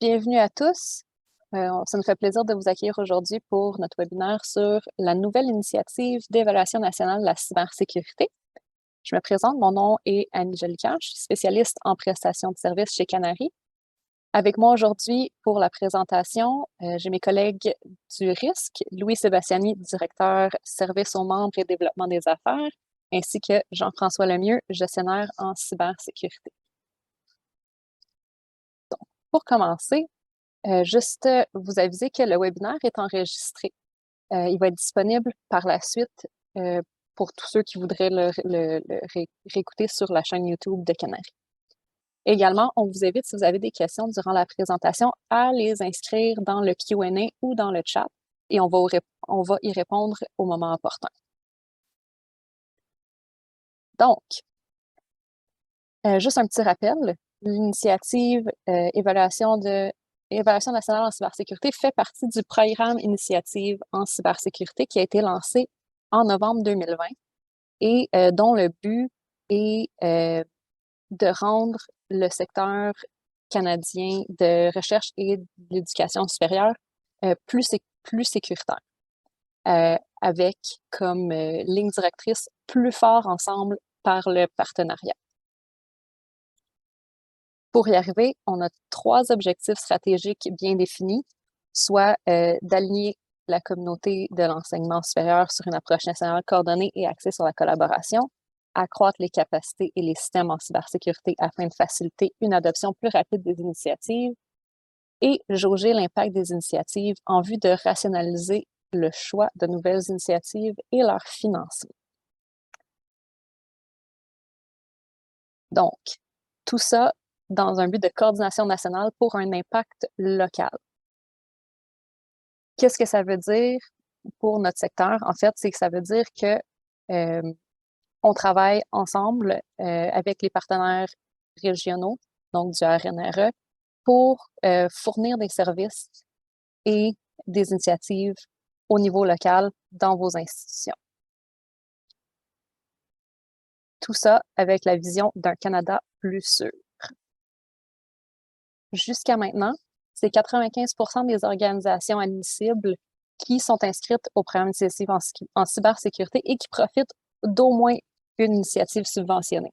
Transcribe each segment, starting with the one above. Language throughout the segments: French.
Bienvenue à tous. Ça nous fait plaisir de vous accueillir aujourd'hui pour notre webinaire sur la nouvelle initiative d'évaluation nationale de la cybersécurité. Je me présente, mon nom est Annie Jolicoeur, je suis spécialiste en prestation de services chez Canary. Avec moi aujourd'hui pour la présentation, j'ai mes collègues du risque, Louis Sébastiani, directeur services aux membres et développement des affaires, ainsi que Jean-François Lemieux, gestionnaire en cybersécurité. Donc, pour commencer, juste vous aviser que le webinaire est enregistré. Il va être disponible par la suite pour tous ceux qui voudraient le réécouter sur la chaîne YouTube de Canary. Également, on vous invite, si vous avez des questions durant la présentation, à les inscrire dans le Q&A ou dans le chat et on va y répondre au moment opportun. Donc, juste un petit rappel, l'initiative Évaluation nationale en cybersécurité fait partie du programme Initiative en cybersécurité qui a été lancé en novembre 2020 et dont le but est de rendre le secteur canadien de recherche et d'éducation supérieure plus sécuritaire, avec comme ligne directrice plus fort ensemble par le partenariat. Pour y arriver, on a 3 objectifs stratégiques bien définis, soit d'aligner la communauté de l'enseignement supérieur sur une approche nationale coordonnée et axée sur la collaboration, accroître les capacités et les systèmes en cybersécurité afin de faciliter une adoption plus rapide des initiatives et jauger l'impact des initiatives en vue de rationaliser le choix de nouvelles initiatives et leur financement. Donc, tout ça dans un but de coordination nationale pour un impact local. Qu'est-ce que ça veut dire pour notre secteur? En fait, c'est que ça veut dire que on travaille ensemble avec les partenaires régionaux, donc du RNRE, pour fournir des services et des initiatives au niveau local dans vos institutions. Tout ça avec la vision d'un Canada plus sûr. Jusqu'à maintenant, c'est 95% des organisations admissibles qui sont inscrites au programme d'initiative en cybersécurité et qui profitent d'au moins une initiative subventionnée.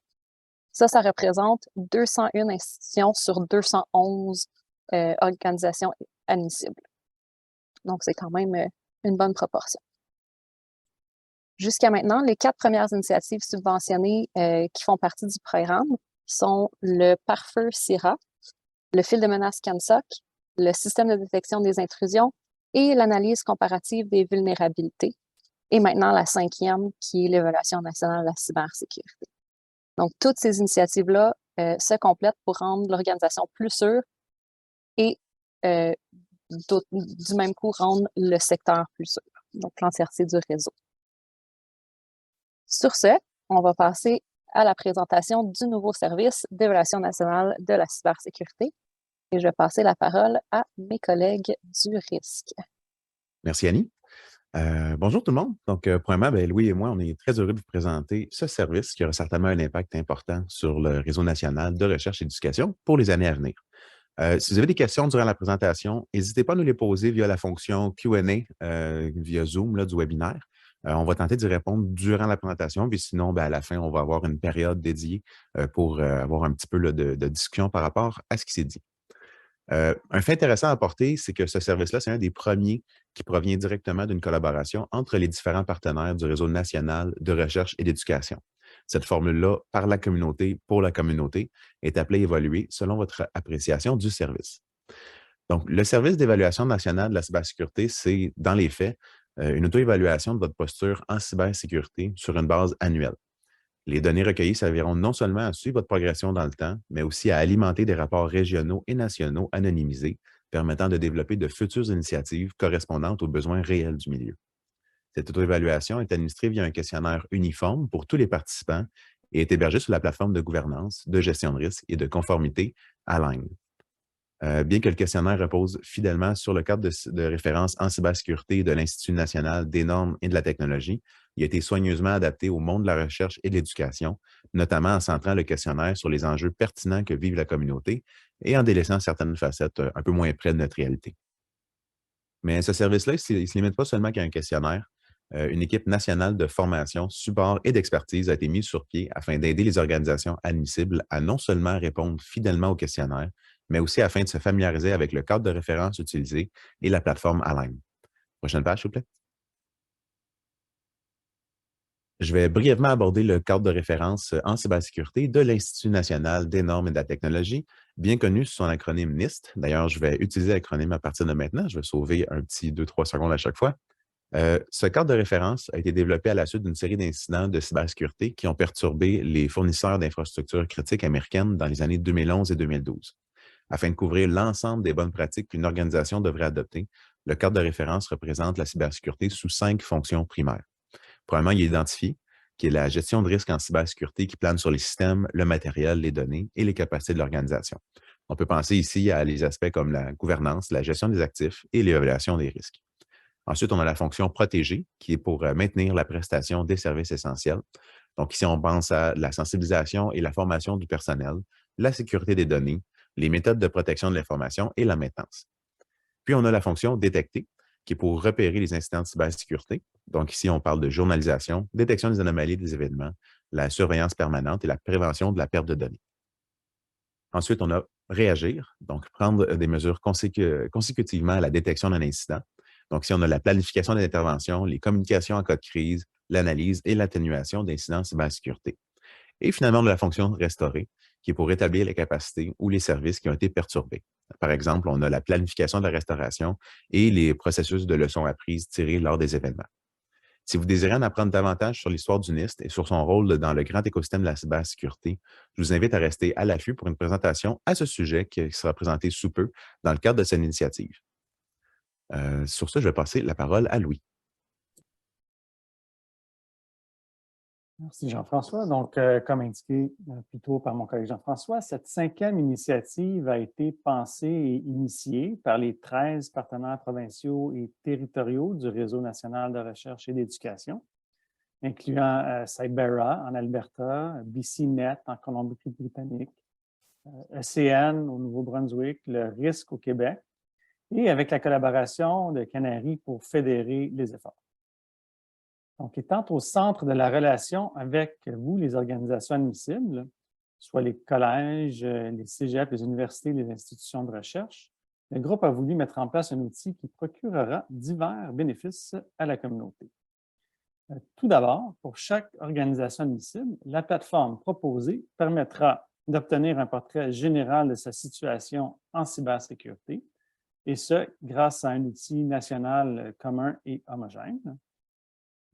Ça représente 201 institutions sur 211 organisations admissibles. Donc, c'est quand même une bonne proportion. Jusqu'à maintenant, les 4 premières initiatives subventionnées qui font partie du programme sont le pare-feu CIRA, le fil de menace CANSOC, le système de détection des intrusions et l'analyse comparative des vulnérabilités. Et maintenant, la 5e, qui est l'évaluation nationale de la cybersécurité. Donc, toutes ces initiatives-là se complètent pour rendre l'organisation plus sûre et du même coup rendre le secteur plus sûr, donc l'entièreté du réseau. Sur ce, on va passer à la présentation du nouveau service d'évaluation nationale de la cybersécurité. Et je vais passer la parole à mes collègues du risque. Merci Annie. Bonjour tout le monde. Donc, premièrement, Louis et moi, on est très heureux de vous présenter ce service qui aura certainement un impact important sur le réseau national de recherche et d'éducation pour les années à venir. Si vous avez des questions durant la présentation, n'hésitez pas à nous les poser via la fonction Q&A via Zoom du webinaire. On va tenter d'y répondre durant la présentation, puis sinon, à la fin, on va avoir une période dédiée pour avoir un petit peu de discussion par rapport à ce qui s'est dit. Un fait intéressant à apporter, c'est que ce service-là, c'est un des premiers qui provient directement d'une collaboration entre les différents partenaires du réseau national de recherche et d'éducation. Cette formule-là, par la communauté, pour la communauté, est appelée évoluer selon votre appréciation du service. Donc, le service d'évaluation nationale de la cybersécurité, c'est, dans les faits, une auto-évaluation de votre posture en cybersécurité sur une base annuelle. Les données recueillies serviront non seulement à suivre votre progression dans le temps, mais aussi à alimenter des rapports régionaux et nationaux anonymisés, permettant de développer de futures initiatives correspondantes aux besoins réels du milieu. Cette auto-évaluation est administrée via un questionnaire uniforme pour tous les participants et est hébergée sur la plateforme de gouvernance, de gestion de risque et de conformité Align. Bien que le questionnaire repose fidèlement sur le cadre de référence en cybersécurité de l'Institut national des normes et de la technologie, il a été soigneusement adapté au monde de la recherche et de l'éducation, notamment en centrant le questionnaire sur les enjeux pertinents que vive la communauté et en délaissant certaines facettes un peu moins près de notre réalité. Mais ce service-là, il ne se limite pas seulement qu'à un questionnaire. Une équipe nationale de formation, support et d'expertise a été mise sur pied afin d'aider les organisations admissibles à non seulement répondre fidèlement au questionnaire, mais aussi afin de se familiariser avec le cadre de référence utilisé et la plateforme Align. Prochaine page, s'il vous plaît. Je vais brièvement aborder le cadre de référence en cybersécurité de l'Institut national des normes et de la technologie, bien connu sous son acronyme NIST. D'ailleurs, je vais utiliser l'acronyme à partir de maintenant. Je vais sauver un petit 2-3 secondes à chaque fois. Ce cadre de référence a été développé à la suite d'une série d'incidents de cybersécurité qui ont perturbé les fournisseurs d'infrastructures critiques américaines dans les années 2011 et 2012. Afin de couvrir l'ensemble des bonnes pratiques qu'une organisation devrait adopter, le cadre de référence représente la cybersécurité sous 5 fonctions primaires. Premièrement, il est identifié, qui est la gestion de risques en cybersécurité qui plane sur les systèmes, le matériel, les données et les capacités de l'organisation. On peut penser ici à les aspects comme la gouvernance, la gestion des actifs et l'évaluation des risques. Ensuite, on a la fonction protégée, qui est pour maintenir la prestation des services essentiels. Donc, ici, on pense à la sensibilisation et la formation du personnel, la sécurité des données, les méthodes de protection de l'information et la maintenance. Puis, on a la fonction détecter, qui est pour repérer les incidents de cybersécurité. Donc, ici, on parle de journalisation, détection des anomalies des événements, la surveillance permanente et la prévention de la perte de données. Ensuite, on a réagir, donc prendre des mesures consécutivement à la détection d'un incident. Donc, ici, on a la planification des interventions, les communications en cas de crise, l'analyse et l'atténuation d'incidents de cybersécurité. Et finalement, on a la fonction restaurer, qui est pour rétablir les capacités ou les services qui ont été perturbés. Par exemple, on a la planification de la restauration et les processus de leçons apprises tirées lors des événements. Si vous désirez en apprendre davantage sur l'histoire du NIST et sur son rôle dans le grand écosystème de la cybersécurité, je vous invite à rester à l'affût pour une présentation à ce sujet qui sera présentée sous peu dans le cadre de cette initiative. Sur ce, je vais passer la parole à Louis. Merci Jean-François. Donc, comme indiqué plus tôt par mon collègue Jean-François, cette 5e initiative a été pensée et initiée par les 13 partenaires provinciaux et territoriaux du Réseau national de recherche et d'éducation, incluant Cyberra en Alberta, BCNet en Colombie-Britannique, ECN au Nouveau-Brunswick, le RISC au Québec, et avec la collaboration de Canary pour fédérer les efforts. Donc, étant au centre de la relation avec vous, les organisations admissibles, soit les collèges, les cégeps, les universités, les institutions de recherche, le groupe a voulu mettre en place un outil qui procurera divers bénéfices à la communauté. Tout d'abord, pour chaque organisation admissible, la plateforme proposée permettra d'obtenir un portrait général de sa situation en cybersécurité, et ce, grâce à un outil national commun et homogène,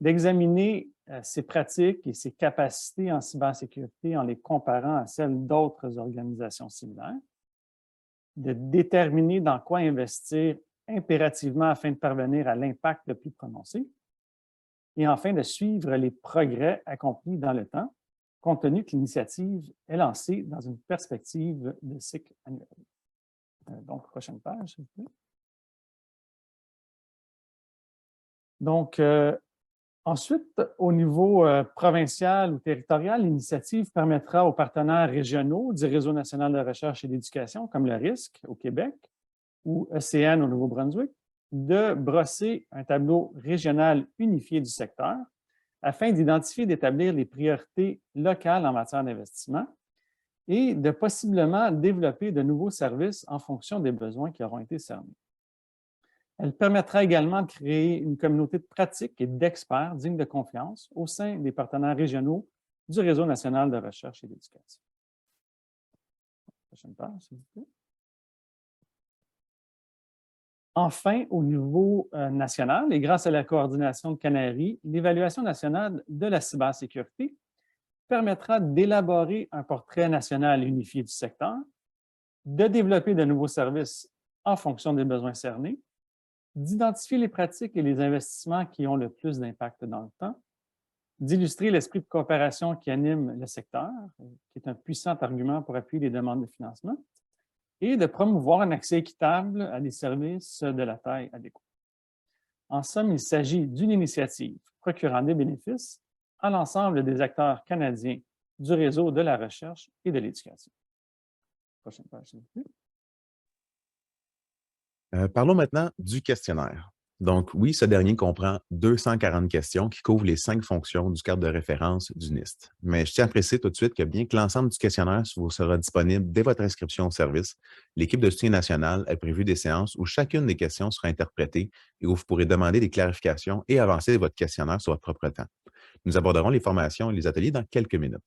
d'examiner ses pratiques et ses capacités en cybersécurité en les comparant à celles d'autres organisations similaires, de déterminer dans quoi investir impérativement afin de parvenir à l'impact le plus prononcé, et enfin de suivre les progrès accomplis dans le temps, compte tenu que l'initiative est lancée dans une perspective de cycle annuel. Donc, prochaine page, s'il vous plaît. Donc, ensuite, au niveau provincial ou territorial, l'initiative permettra aux partenaires régionaux du Réseau national de recherche et d'éducation, comme le RISC au Québec ou ECN au Nouveau-Brunswick, de brosser un tableau régional unifié du secteur afin d'identifier et d'établir les priorités locales en matière d'investissement et de possiblement développer de nouveaux services en fonction des besoins qui auront été cernés. Elle permettra également de créer une communauté de pratiques et d'experts dignes de confiance au sein des partenaires régionaux du Réseau national de recherche et d'éducation. Prochaine page, s'il vous plaît. Enfin, au niveau national, et grâce à la coordination de Canary, l'évaluation nationale de la cybersécurité permettra d'élaborer un portrait national unifié du secteur, de développer de nouveaux services en fonction des besoins cernés, d'identifier les pratiques et les investissements qui ont le plus d'impact dans le temps, d'illustrer l'esprit de coopération qui anime le secteur, qui est un puissant argument pour appuyer les demandes de financement, et de promouvoir un accès équitable à des services de la taille adéquate. En somme, il s'agit d'une initiative procurant des bénéfices à l'ensemble des acteurs canadiens du réseau de la recherche et de l'éducation. Prochaine page, s'il vous plaît. Parlons maintenant du questionnaire. Donc, oui, ce dernier comprend 240 questions qui couvrent les 5 fonctions du cadre de référence du NIST. Mais je tiens à préciser tout de suite que bien que l'ensemble du questionnaire vous sera disponible dès votre inscription au service, l'équipe de soutien national a prévu des séances où chacune des questions sera interprétée et où vous pourrez demander des clarifications et avancer votre questionnaire sur votre propre temps. Nous aborderons les formations et les ateliers dans quelques minutes.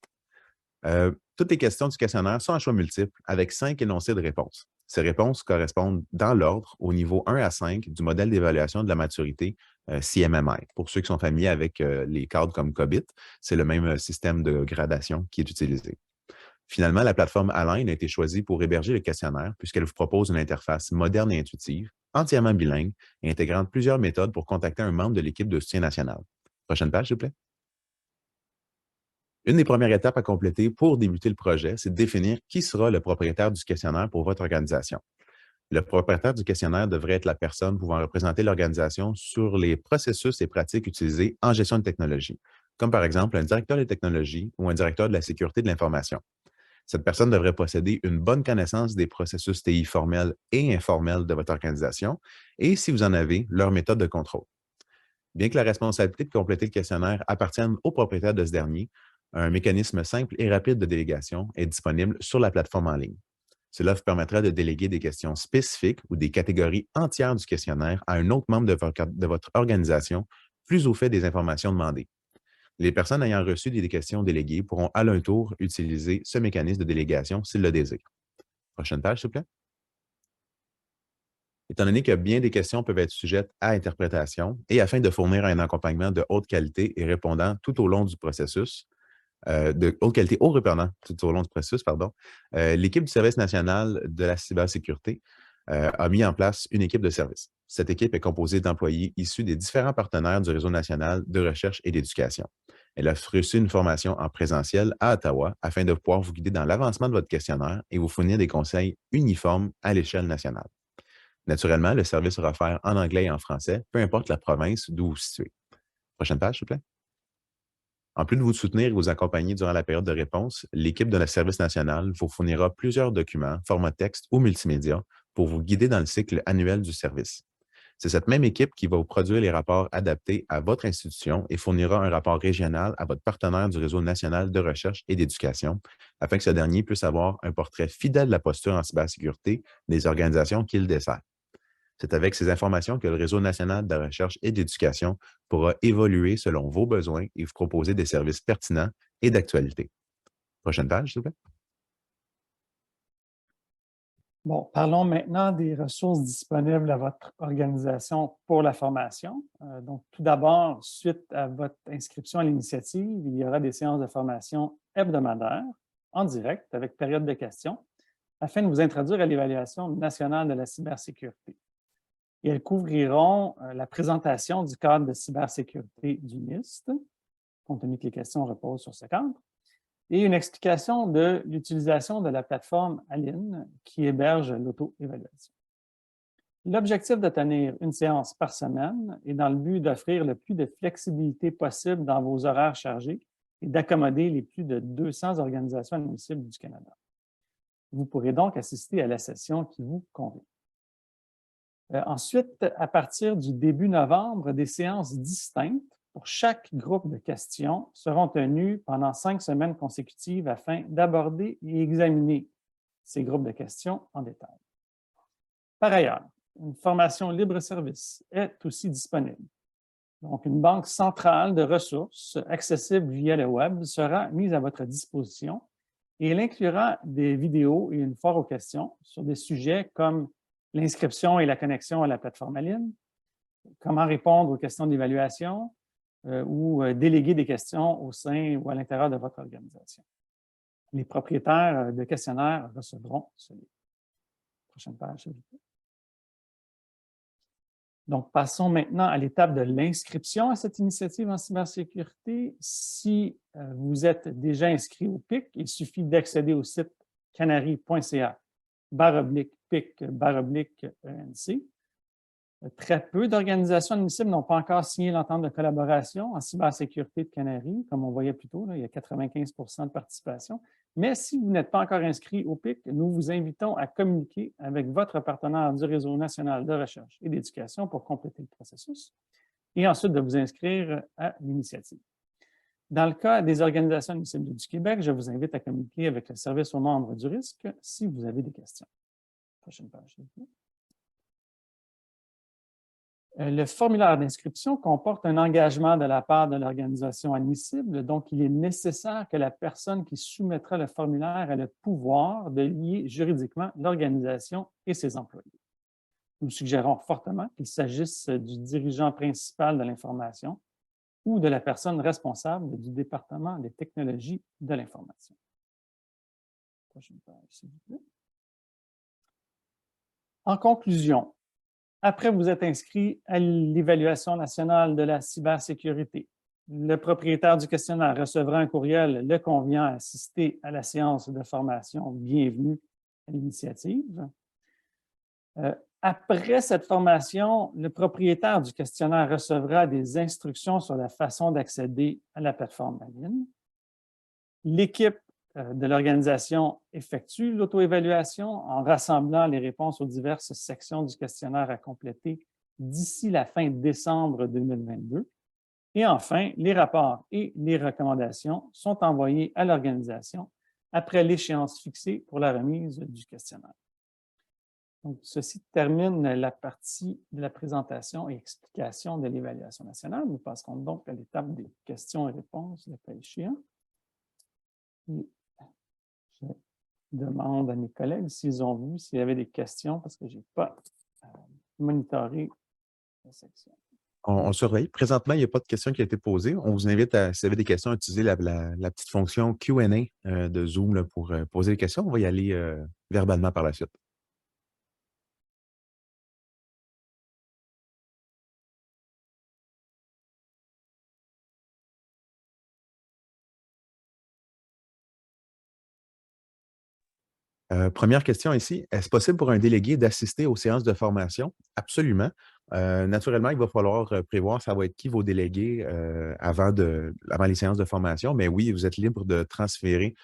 Toutes les questions du questionnaire sont à choix multiples avec 5 énoncés de réponses. Ces réponses correspondent dans l'ordre au niveau 1 à 5 du modèle d'évaluation de la maturité CMMI. Pour ceux qui sont familiers avec les cadres comme COBIT, c'est le même système de gradation qui est utilisé. Finalement, la plateforme Align a été choisie pour héberger le questionnaire puisqu'elle vous propose une interface moderne et intuitive, entièrement bilingue et intégrant plusieurs méthodes pour contacter un membre de l'équipe de soutien national. Prochaine page, s'il vous plaît. Une des premières étapes à compléter pour débuter le projet, c'est de définir qui sera le propriétaire du questionnaire pour votre organisation. Le propriétaire du questionnaire devrait être la personne pouvant représenter l'organisation sur les processus et pratiques utilisés en gestion de technologie, comme par exemple un directeur des technologies ou un directeur de la sécurité de l'information. Cette personne devrait posséder une bonne connaissance des processus TI formels et informels de votre organisation et, si vous en avez, leur méthode de contrôle. Bien que la responsabilité de compléter le questionnaire appartienne au propriétaire de ce dernier, un mécanisme simple et rapide de délégation est disponible sur la plateforme en ligne. Cela vous permettra de déléguer des questions spécifiques ou des catégories entières du questionnaire à un autre membre de votre organisation, plus au fait des informations demandées. Les personnes ayant reçu des questions déléguées pourront à leur tour utiliser ce mécanisme de délégation s'ils le désirent. Prochaine page, s'il vous plaît. Étant donné que bien des questions peuvent être sujettes à interprétation et afin de fournir un accompagnement de haute qualité et répondant tout au long du processus, de haute qualité au répondant tout au long du processus, pardon, l'équipe du Service national de la cybersécurité a mis en place une équipe de service. Cette équipe est composée d'employés issus des différents partenaires du Réseau national de recherche et d'éducation. Elle a reçu une formation en présentiel à Ottawa afin de pouvoir vous guider dans l'avancement de votre questionnaire et vous fournir des conseils uniformes à l'échelle nationale. Naturellement, le service sera offert en anglais et en français, peu importe la province d'où vous vous situez. Prochaine page, s'il vous plaît. En plus de vous soutenir et vous accompagner durant la période de réponse, l'équipe de la Service national vous fournira plusieurs documents, format texte ou multimédia, pour vous guider dans le cycle annuel du service. C'est cette même équipe qui va vous produire les rapports adaptés à votre institution et fournira un rapport régional à votre partenaire du Réseau national de recherche et d'éducation, afin que ce dernier puisse avoir un portrait fidèle de la posture en cybersécurité des organisations qu'il dessert. C'est avec ces informations que le Réseau national de recherche et d'éducation pourra évoluer selon vos besoins et vous proposer des services pertinents et d'actualité. Prochaine page, s'il vous plaît. Bon, parlons maintenant des ressources disponibles à votre organisation pour la formation. Donc, tout d'abord, suite à votre inscription à l'initiative, il y aura des séances de formation hebdomadaires en direct avec période de questions afin de vous introduire à l'évaluation nationale de la cybersécurité. Et elles couvriront la présentation du cadre de cybersécurité du NIST, compte tenu que les questions reposent sur ce cadre, et une explication de l'utilisation de la plateforme Align qui héberge l'auto-évaluation. L'objectif de tenir une séance par semaine est dans le but d'offrir le plus de flexibilité possible dans vos horaires chargés et d'accommoder les plus de 200 organisations admissibles du Canada. Vous pourrez donc assister à la session qui vous convient. Ensuite, à partir du début novembre, des séances distinctes pour chaque groupe de questions seront tenues pendant 5 semaines consécutives afin d'aborder et examiner ces groupes de questions en détail. Par ailleurs, une formation libre-service est aussi disponible. Donc, une banque centrale de ressources accessible via le web sera mise à votre disposition et elle inclura des vidéos et une foire aux questions sur des sujets comme l'inscription et la connexion à la plateforme Align, comment répondre aux questions d'évaluation ou déléguer des questions au sein ou à l'intérieur de votre organisation. Les propriétaires de questionnaires recevront ce livre. Prochaine page, s'il vous plaît. Donc, passons maintenant à l'étape de l'inscription à cette initiative en cybersécurité. Si vous êtes déjà inscrit au PIC, il suffit d'accéder au site canary.ca, PIC/ENC. Très peu d'organisations admissibles n'ont pas encore signé l'entente de collaboration en cybersécurité de Canaries, comme on voyait plus tôt, là, il y a 95 de participation. Mais si vous n'êtes pas encore inscrit au PIC, nous vous invitons à communiquer avec votre partenaire du Réseau national de recherche et d'éducation pour compléter le processus et ensuite de vous inscrire à l'initiative. Dans le cas des organisations admissibles du Québec, je vous invite à communiquer avec le service aux membres du risque si vous avez des questions. Prochaine page, s'il vous plaît. Le formulaire d'inscription comporte un engagement de la part de l'organisation admissible, donc il est nécessaire que la personne qui soumettra le formulaire ait le pouvoir de lier juridiquement l'organisation et ses employés. Nous suggérons fortement qu'il s'agisse du dirigeant principal de l'information ou de la personne responsable du département des technologies de l'information. Prochaine page, s'il vous plaît. En conclusion, après vous êtes inscrit à l'évaluation nationale de la cybersécurité, le propriétaire du questionnaire recevra un courriel le conviant à assister à la séance de formation Bienvenue à l'initiative. Après cette formation, le propriétaire du questionnaire recevra des instructions sur la façon d'accéder à la plateforme en ligne. L'équipe de l'organisation effectue l'auto-évaluation en rassemblant les réponses aux diverses sections du questionnaire à compléter d'ici la fin décembre 2022. Et enfin, les rapports et les recommandations sont envoyés à l'organisation après l'échéance fixée pour la remise du questionnaire. Donc, ceci termine la partie de la présentation et explication de l'évaluation nationale. Nous passerons donc à l'étape des questions et réponses, le cas échéant. Et je demande à mes collègues s'ils ont vu, s'il y avait des questions, parce que je n'ai pas monitoré la section. On surveille. Présentement, il n'y a pas de questions qui ont été posées. On vous invite, si vous avez des questions, à utiliser la petite fonction Q&A de Zoom là, pour poser les questions. On va y aller verbalement par la suite. Première question ici, est-ce possible pour un délégué d'assister aux séances de formation? Absolument. Naturellement, il va falloir prévoir ça va être qui vos délégués avant les séances de formation, mais oui, vous êtes libre de transférer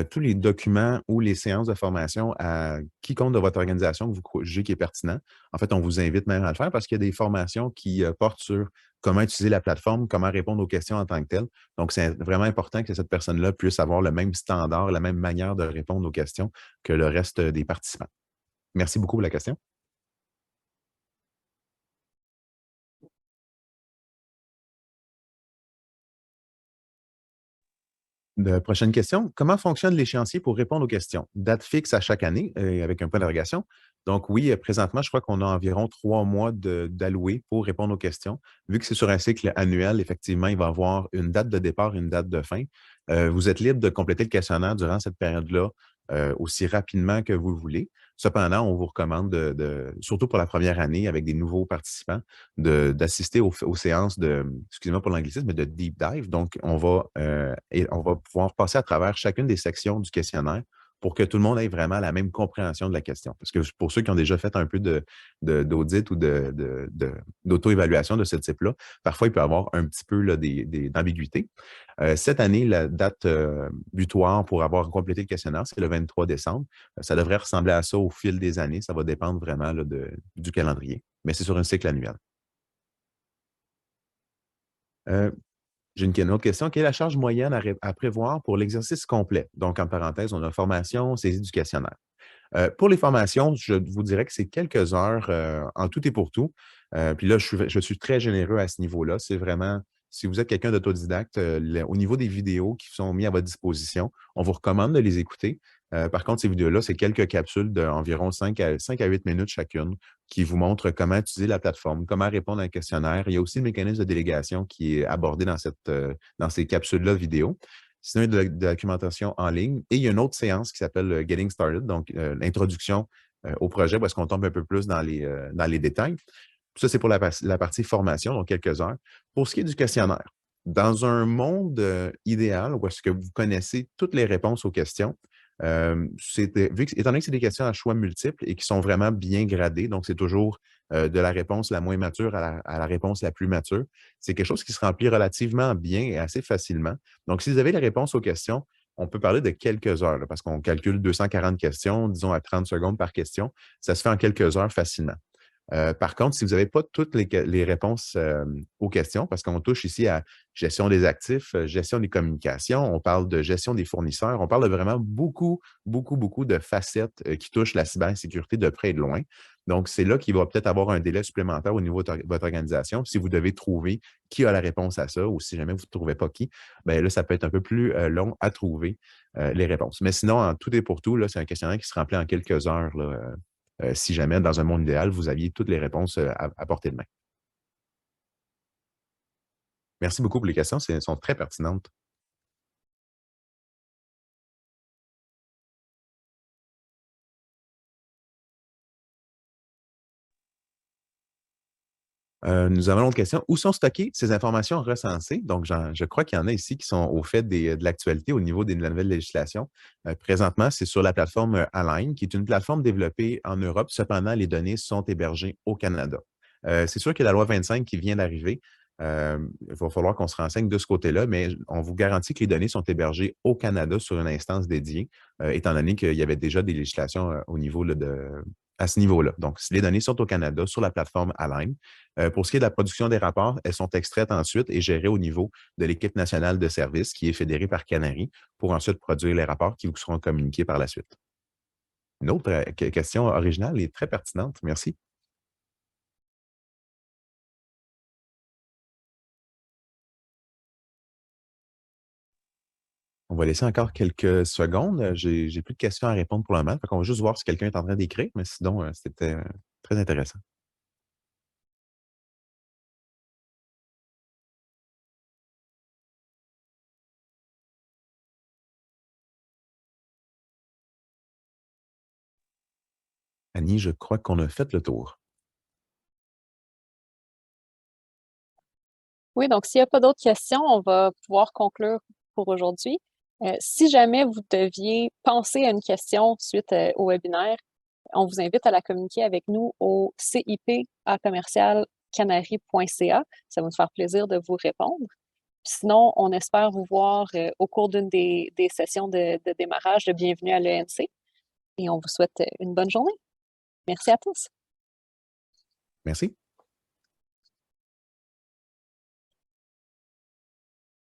tous les documents ou les séances de formation à quiconque de votre organisation que vous jugez qui est pertinent. En fait, on vous invite même à le faire parce qu'il y a des formations qui portent sur comment utiliser la plateforme, comment répondre aux questions en tant que telles. Donc, c'est vraiment important que cette personne-là puisse avoir le même standard, la même manière de répondre aux questions que le reste des participants. Merci beaucoup pour la question. Prochaine question. Comment fonctionne l'échéancier pour répondre aux questions? Date fixe à chaque année, avec un point d'interrogation. Donc oui, présentement, je crois qu'on a environ 3 mois d'alloués pour répondre aux questions. Vu que c'est sur un cycle annuel, effectivement, il va y avoir une date de départ et une date de fin. Vous êtes libre de compléter le questionnaire durant cette période-là aussi rapidement que vous le voulez. Cependant, on vous recommande, surtout pour la première année avec des nouveaux participants, d'assister aux séances excusez-moi pour l'anglicisme, mais de deep dive. Donc, on va pouvoir passer à travers chacune des sections du questionnaire pour que tout le monde ait vraiment la même compréhension de la question. Parce que pour ceux qui ont déjà fait un peu d'audit ou d'auto-évaluation de ce type-là, parfois, il peut y avoir un petit peu là, d'ambiguïté. Cette année, la date butoir pour avoir complété le questionnaire, c'est le 23 décembre. Ça devrait ressembler à ça au fil des années. Ça va dépendre vraiment là, du calendrier. Mais c'est sur un cycle annuel. J'ai une autre question. Quelle est la charge moyenne à prévoir pour l'exercice complet? Donc, en parenthèse, on a formation, saisie du questionnaire. Pour les formations, je vous dirais que c'est quelques heures en tout et pour tout. Puis là, je suis très généreux à ce niveau-là. C'est vraiment, si vous êtes quelqu'un d'autodidacte, au niveau des vidéos qui sont mises à votre disposition, on vous recommande de les écouter. Par contre, ces vidéos-là, c'est quelques capsules d'environ 5 à 8 minutes chacune qui vous montrent comment utiliser la plateforme, comment répondre à un questionnaire. Il y a aussi le mécanisme de délégation qui est abordé dans ces capsules-là vidéo. Sinon, il y a de la documentation en ligne. Et il y a une autre séance qui s'appelle Getting Started, donc l'introduction au projet, parce qu'on tombe un peu plus dans les détails. Ça, c'est pour la partie formation, donc quelques heures. Pour ce qui est du questionnaire, dans un monde idéal où est-ce que vous connaissez toutes les réponses aux questions, Étant donné que c'est des questions à choix multiples et qui sont vraiment bien gradées, donc c'est toujours de la réponse la moins mature à la réponse la plus mature, c'est quelque chose qui se remplit relativement bien et assez facilement. Donc, si vous avez les réponses aux questions, on peut parler de quelques heures, là, parce qu'on calcule 240 questions, disons à 30 secondes par question. Ça se fait en quelques heures facilement. Par contre, si vous n'avez pas toutes les réponses aux questions, parce qu'on touche ici à gestion des actifs, gestion des communications, on parle de gestion des fournisseurs, on parle de vraiment beaucoup, beaucoup, beaucoup de facettes qui touchent la cybersécurité de près et de loin. Donc, c'est là qu'il va peut-être avoir un délai supplémentaire au niveau de votre organisation. Si vous devez trouver qui a la réponse à ça, ou si jamais vous ne trouvez pas qui, bien là, ça peut être un peu plus long à trouver les réponses. Mais sinon, en tout et pour tout, là, c'est un questionnaire qui se remplit en quelques heures, là, si jamais, dans un monde idéal, vous aviez toutes les réponses à portée de main. Merci beaucoup pour les questions, elles sont très pertinentes. Nous avons une autre question. Où sont stockées ces informations recensées? Donc, je crois qu'il y en a ici qui sont au fait de l'actualité au niveau des nouvelles législations. Présentement, c'est sur la plateforme Align, qui est une plateforme développée en Europe. Cependant, les données sont hébergées au Canada. C'est sûr que la loi 25 qui vient d'arriver, il va falloir qu'on se renseigne de ce côté-là, mais on vous garantit que les données sont hébergées au Canada sur une instance dédiée, étant donné qu'il y avait déjà des législations au niveau là, à ce niveau-là. Donc, si les données sont au Canada sur la plateforme Align, pour ce qui est de la production des rapports, elles sont extraites ensuite et gérées au niveau de l'équipe nationale de service qui est fédérée par Canary pour ensuite produire les rapports qui vous seront communiqués par la suite. Une autre question originale et très pertinente. Merci. On va laisser encore quelques secondes. J'ai plus de questions à répondre pour le moment. On va juste voir si quelqu'un est en train d'écrire, mais sinon, c'était très intéressant. Annie, je crois qu'on a fait le tour. Oui, donc s'il n'y a pas d'autres questions, on va pouvoir conclure pour aujourd'hui. Si jamais vous deviez penser à une question suite au webinaire, on vous invite à la communiquer avec nous au cip@commercialcanary.ca. Ça va nous faire plaisir de vous répondre. Sinon, on espère vous voir au cours d'une des sessions de démarrage de Bienvenue à l'ENC et on vous souhaite une bonne journée. Merci à tous. Merci.